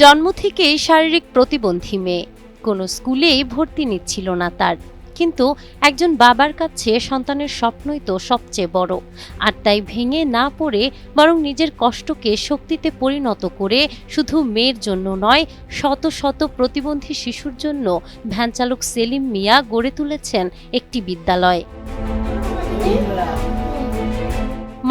জন্ম থেকেই শারীরিক প্রতিবন্ধী মেয়ে, কোনো স্কুলেই ভর্তি নিচ্ছিল না তার। কিন্তু একজন বাবার কাছে সন্তানের স্বপ্নই তো সবচেয়ে বড়। আর তাই ভেঙে না পড়ে বরং নিজের কষ্টকে শক্তিতে পরিণত করে শুধু মেয়ের জন্য নয়, শত শত প্রতিবন্ধী শিশুর জন্য ভ্যানচালক সেলিম মিয়া গড়ে তুলেছেন একটি বিদ্যালয়।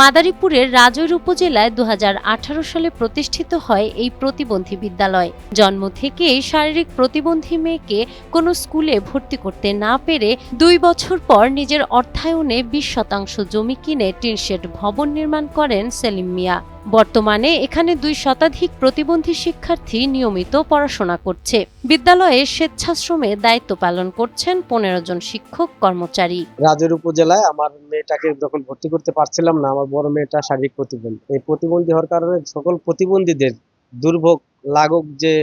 মাদারীপুরের রাজৈর উপজেলায় 2018 সালে প্রতিষ্ঠিত হয় এই প্রতিবন্ধী বিদ্যালয়। জন্ম থেকেই শারীরিক প্রতিবন্ধী মেয়েকে কোনো স্কুলে ভর্তি করতে না পেরে 2 বছর পর নিজের অর্থায়নে 20% জমি কিনে টিনশেড ভবন নির্মাণ করেন সেলিম মিয়া। বর্তমানে এখানে 2 শতাধিক প্রতিবন্ধী শিক্ষার্থী নিয়মিত পড়াশোনা করছে। বিদ্যালয়ে স্বেচ্ছাশ্রমে দায়িত্ব পালন করছেন 15 জন শিক্ষক কর্মচারী। রাজৈর উপজেলায় আমার মেয়েটাকে যখন ভর্তি করতে পারছিলাম না, আমার বড় মেয়েটা শারীরিক প্রতিবন্ধী। এই প্রতিবন্ধী হওয়ার কারণে সকল প্রতিবন্ধীদের দুর্ভোগ লাঘব, যে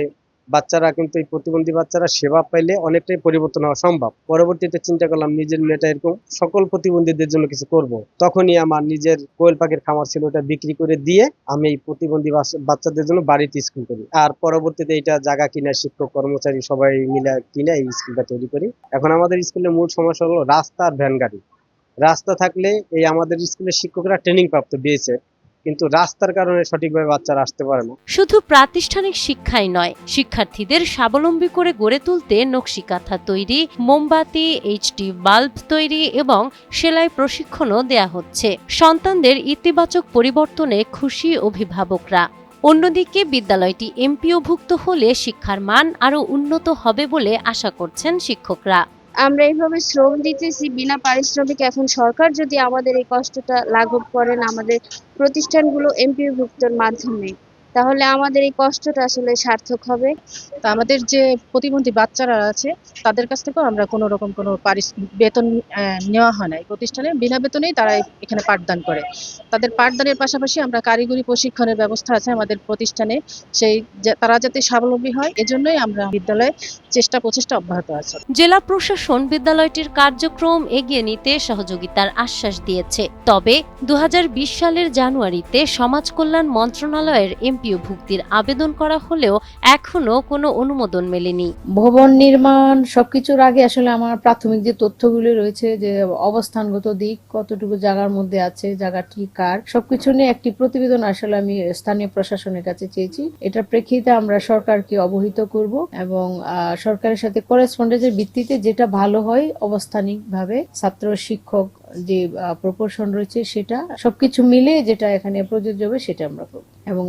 বাচ্চারা কিন্তু এই প্রতিবন্ধী বাচ্চারা সেবা পাইলে অনেকটাই পরিবর্তন হওয়া সম্ভব। পরবর্তীতে চিন্তা করলাম নিজের মেয়েটা এরকম সকল প্রতিবন্ধীদের জন্য কিছু করব। তখনই আমার নিজের কোয়েল পাখির খামার ছিল, ওটা বিক্রি করে দিয়ে আমি এই প্রতিবন্ধী বাচ্চাদের জন্য বাড়িতে স্কুল করি। আর পরবর্তীতে এটা জায়গা কিনা শিক্ষক কর্মচারী সবাই মিলে কিনে এই স্কুলটা তৈরি করি। এখন আমাদের স্কুলের মূল সমস্যা হলো রাস্তা আর ভ্যান গাড়ি। রাস্তা থাকলে এই আমাদের স্কুলের শিক্ষকরা ট্রেনিং প্রাপ্ত দিয়েছে, কিন্তু রাস্তার কারণে সঠিকভাবে বাচ্চারা আসতে পারে না। শুধু প্রাতিষ্ঠানিক শিক্ষাই নয়, শিক্ষার্থীদের স্বাবলম্বী করে গড়ে তুলতে নকশিকাঁথা তৈরি, মোমবাতি, এইচডি বাল্ব তৈরি এবং সেলাই প্রশিক্ষণও দেয়া হচ্ছে। সন্তানদের ইতিবাচক পরিবর্তনে খুশি অভিভাবকরা। অন্যদিকে বিদ্যালয়টি এমপিওভুক্ত হলে শিক্ষার মান আরও উন্নত হবে বলে আশা করছেন শিক্ষকরা। আমরা এইভাবে শ্রম দিতেছি বিনা পারিশ্রমিক। এখন সরকার যদি আমাদের এই কষ্টটা লাঘব করেন আমাদের প্রতিষ্ঠানগুলো এমপিওভুক্তর মাধ্যমে, তাহলে আমাদের এই কষ্টটা আসলে সার্থক হবে। তা আমাদের যে প্রতিবন্ধী বাচ্চারা আছে তাদের কাছ থেকেও আমরা কোনো রকম কোনো বেতন নেওয়া হয় না। এই প্রতিষ্ঠানে বিনা বেতনেই তারা এখানে পাঠদান করে। তাদের পাঠদানের পাশাপাশি আমরা কারিগরি প্রশিক্ষণের ব্যবস্থা আছে আমাদের প্রতিষ্ঠানে, তারা যাতে স্বাবলম্বী হয় এজন্যই আমরা বিদ্যালয়ে প্রচেষ্টা অব্যাহত আছে। জেলা প্রশাসন বিদ্যালয়টির কার্যক্রম এগিয়ে নিতে সহযোগিতার আশ্বাস দিয়েছে। তবে 2020 সালের জানুয়ারিতে সমাজ কল্যাণ মন্ত্রণালয়ের এমপিও ভুক্তির আবেদন করা হলেও এখনো কোনো অনুমোদন মেলেনি। ভবন নির্মাণ সবকিছুর আগে আসলে আমার প্রাথমিক যে তথ্যগুলো রয়েছে, যে অবস্থানগত দিক কতটুকু জায়গার মধ্যে আছে, জায়গাটি কার, সবকিছু নিয়ে একটি প্রতিবেদন আসলে আমি স্থানীয় প্রশাসনের কাছে চেয়েছি। এটার প্রেক্ষিতে আমরা সরকারকে অবহিত করব এবং সরকারের সাথে করেসপন্ডেন্সের ভিত্তিতে যেটা ভালো হয় অবস্থানিকভাবে ছাত্র শিক্ষক যে প্রপোর্শন রয়েছে সেটা সবকিছু মিলে যেটা এখানে প্রযোজ্য হবে সেটা আমরা করব। এবং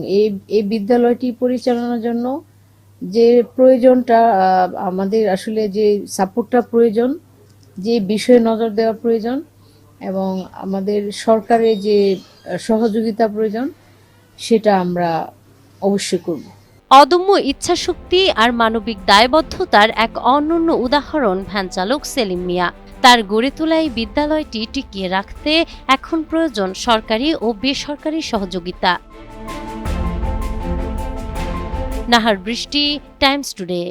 এই বিদ্যালয়টি পরিচালনার জন্য যে প্রয়োজনটা আমাদের আসলে যে সাপোর্টটা প্রয়োজন, যে বিষয়ে নজর দেওয়া প্রয়োজন এবং আমাদের সরকারের যে সহযোগিতা প্রয়োজন সেটা আমরা অবশ্যই করব। অদম্য ইচ্ছাশক্তি আর মানবিক দায়বদ্ধতার এক অনন্য উদাহরণ ভ্যানচালক সেলিম মিয়া। তার গড়ে তোলা এই বিদ্যালয়টি টিকিয়ে রাখতে এখন প্রয়োজন সরকারি ও বেসরকারি সহযোগিতা। নাহার বৃষ্টি, টাইমস টুডে।